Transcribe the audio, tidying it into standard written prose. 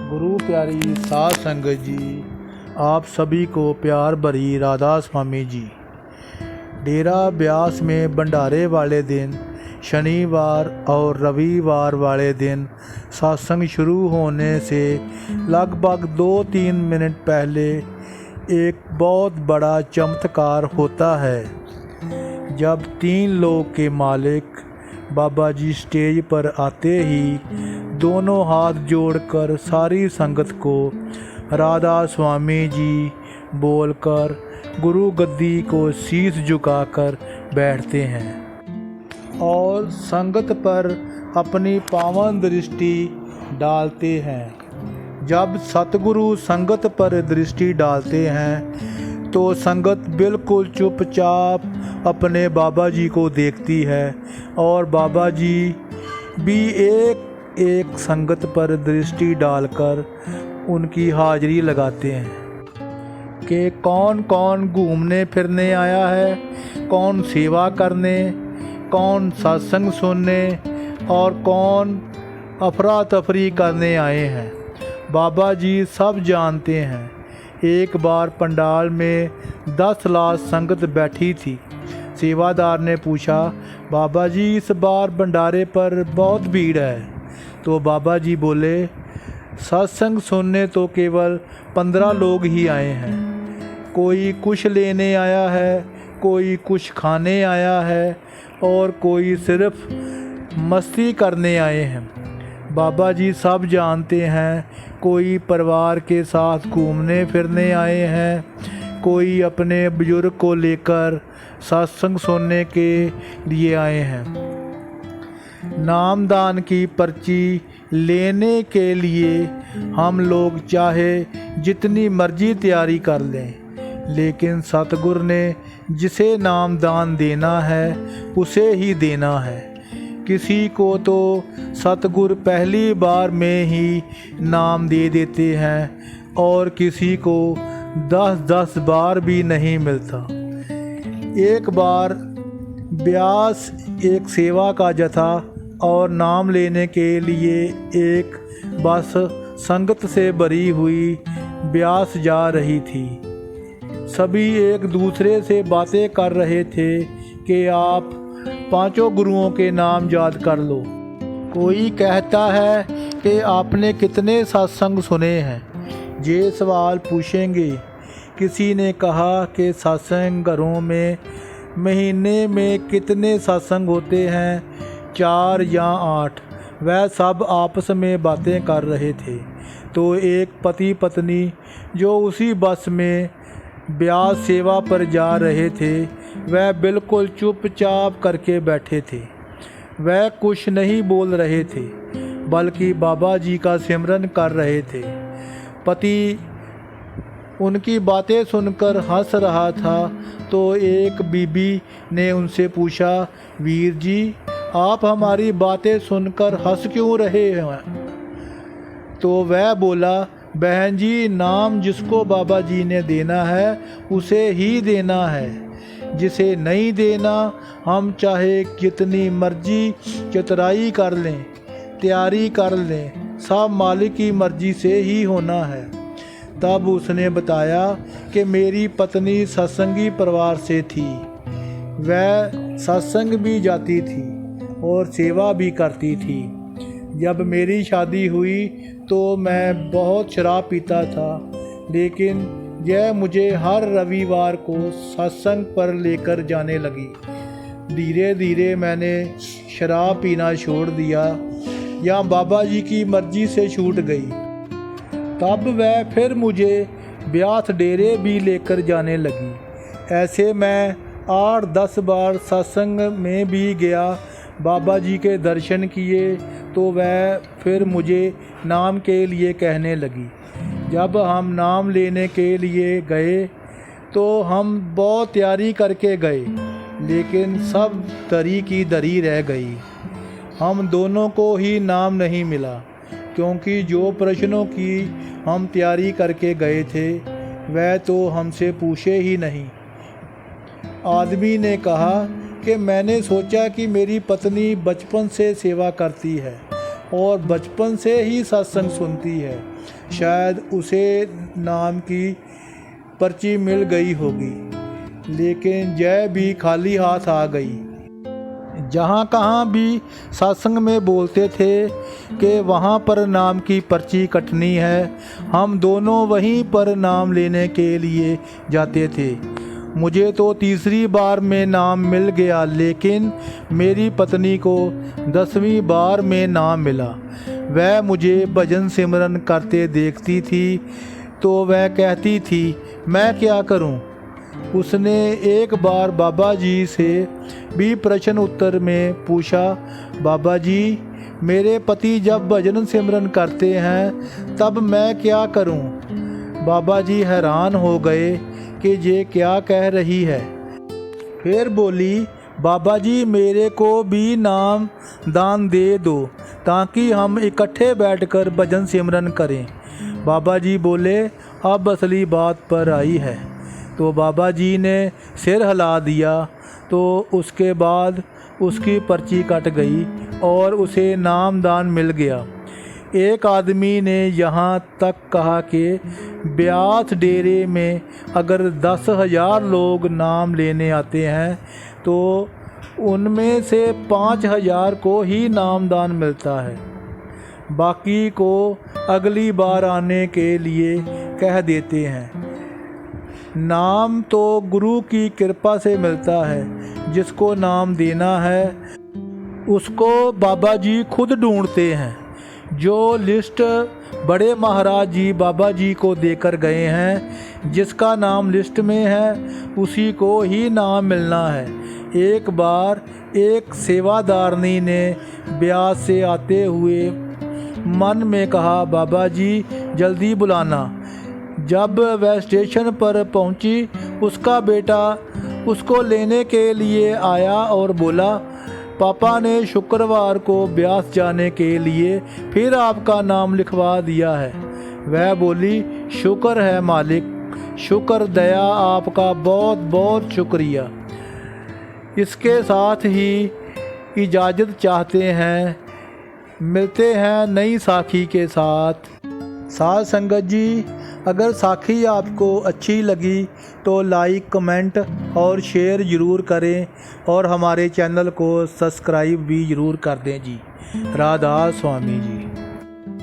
गुरु प्यारी साध संगत जी, आप सभी को प्यार भरी राधा स्वामी जी। डेरा ब्यास में भंडारे वाले दिन शनिवार और रविवार वाले दिन सत्संग शुरू होने से लगभग 2-3 मिनट पहले एक बहुत बड़ा चमत्कार होता है। जब 3 लोक के मालिक बाबा जी स्टेज पर आते ही दोनों हाथ जोड़कर सारी संगत को राधा स्वामी जी बोलकर गुरु गद्दी को शीश झुकाकर बैठते हैं और संगत पर अपनी पावन दृष्टि डालते हैं। जब सतगुरु संगत पर दृष्टि डालते हैं तो संगत बिल्कुल चुपचाप अपने बाबा जी को देखती है और बाबा जी भी एक एक संगत पर दृष्टि डालकर उनकी हाजिरी लगाते हैं कि कौन कौन घूमने फिरने आया है, कौन सेवा करने, कौन सत्संग सुनने और कौन अफरा तफरी करने आए हैं। बाबा जी सब जानते हैं। एक बार पंडाल में 10 लाख संगत बैठी थी। सेवादार ने पूछा, बाबा जी इस बार भंडारे पर बहुत भीड़ है। तो बाबा जी बोले, सत्संग सुनने तो केवल 15 लोग ही आए हैं। कोई कुछ लेने आया है, कोई कुछ खाने आया है और कोई सिर्फ मस्ती करने आए हैं। बाबा जी सब जानते हैं। कोई परिवार के साथ घूमने फिरने आए हैं, कोई अपने बुजुर्ग को लेकर सत्संग सुनने के लिए आए हैं। नामदान की पर्ची लेने के लिए हम लोग चाहे जितनी मर्जी तैयारी कर लें, लेकिन सतगुरु ने जिसे नामदान देना है उसे ही देना है। किसी को तो सतगुरु पहली बार में ही नाम दे देते हैं और किसी को 10-10 बार भी नहीं मिलता। एक बार ब्यास एक सेवा का जथा और नाम लेने के लिए एक बस संगत से भरी हुई ब्यास जा रही थी। सभी एक दूसरे से बातें कर रहे थे कि आप 5 गुरुओं के नाम याद कर लो। कोई कहता है कि आपने कितने सत्संग सुने हैं, ये सवाल पूछेंगे। किसी ने कहा कि सत्संग घरों में महीने में कितने सत्संग होते हैं, 4 या 8। वह सब आपस में बातें कर रहे थे तो एक पति पत्नी जो उसी बस में ब्यास सेवा पर जा रहे थे वह बिल्कुल चुपचाप करके बैठे थे। वह कुछ नहीं बोल रहे थे बल्कि बाबा जी का सिमरन कर रहे थे। पति उनकी बातें सुनकर हंस रहा था तो एक बीबी ने उनसे पूछा, वीर जी आप हमारी बातें सुनकर हंस क्यों रहे हैं? तो वह बोला, बहन जी नाम जिसको बाबा जी ने देना है उसे ही देना है, जिसे नहीं देना हम चाहे कितनी मर्जी चतुराई कर लें, तैयारी कर लें, सब मालिक की मर्जी से ही होना है। तब उसने बताया कि मेरी पत्नी सत्संगी परिवार से थी। वह सत्संग भी जाती थी और सेवा भी करती थी। जब मेरी शादी हुई तो मैं बहुत शराब पीता था, लेकिन यह मुझे हर रविवार को सत्संग पर लेकर जाने लगी। धीरे धीरे मैंने शराब पीना छोड़ दिया या बाबा जी की मर्जी से छूट गई। तब वह फिर मुझे ब्यास डेरे भी लेकर जाने लगी। ऐसे मैं 8-10 बार सत्संग में भी गया, बाबा जी के दर्शन किए तो वह फिर मुझे नाम के लिए कहने लगी। जब हम नाम लेने के लिए गए तो हम बहुत तैयारी करके गए, लेकिन सब दरी की दरी रह गई। हम दोनों को ही नाम नहीं मिला, क्योंकि जो प्रश्नों की हम तैयारी करके गए थे वह तो हमसे पूछे ही नहीं। आदमी ने कहा कि मैंने सोचा कि मेरी पत्नी बचपन से सेवा करती है और बचपन से ही सत्संग सुनती है। शायद उसे नाम की पर्ची मिल गई होगी, लेकिन जय भी खाली हाथ आ गई। जहाँ कहाँ भी सत्संग में बोलते थे कि वहाँ पर नाम की पर्ची कटनी है, हम दोनों वहीं पर नाम लेने के लिए जाते थे। मुझे तो तीसरी बार में नाम मिल गया, लेकिन मेरी पत्नी को 10वीं बार में नाम मिला। वह मुझे भजन सिमरन करते देखती थी तो वह कहती थी, मैं क्या करूं? उसने एक बार बाबा जी से भी प्रश्न उत्तर में पूछा, बाबा जी, मेरे पति जब भजन सिमरन करते हैं तब मैं क्या करूं? बाबा जी हैरान हो गए कि ये क्या कह रही है। फिर बोली, बाबा जी, मेरे को भी नाम दान दे दो ताकि हम इकट्ठे बैठकर भजन सिमरन करें। बाबा जी बोले, अब असली बात पर आई है। तो बाबा जी ने सिर हिला दिया तो उसके बाद उसकी पर्ची कट गई और उसे नाम दान मिल गया। एक आदमी ने यहाँ तक कहा कि ब्यास डेरे में अगर 10,000 लोग नाम लेने आते हैं तो उनमें से 5,000 को ही नाम दान मिलता है, बाकी को अगली बार आने के लिए कह देते हैं। नाम तो गुरु की कृपा से मिलता है, जिसको नाम देना है उसको बाबा जी खुद ढूंढते हैं। जो लिस्ट बड़े महाराज जी बाबा जी को देकर गए हैं, जिसका नाम लिस्ट में है उसी को ही नाम मिलना है। एक बार एक सेवादारनी ने ब्यास से आते हुए मन में कहा, बाबा जी जल्दी बुलाना। जब वह स्टेशन पर पहुंची, उसका बेटा उसको लेने के लिए आया और बोला, पापा ने शुक्रवार को ब्यास जाने के लिए फिर आपका नाम लिखवा दिया है। वह बोली, शुक्र है मालिक, शुक्र दया आपका, बहुत बहुत शुक्रिया। इसके साथ ही इजाज़त चाहते हैं, मिलते हैं नई साखी के साथ। साथ संगत जी, अगर साखी आपको अच्छी लगी तो लाइक, कमेंट और शेयर ज़रूर करें और हमारे चैनल को सब्सक्राइब भी ज़रूर कर दें जी। राधा स्वामी जी।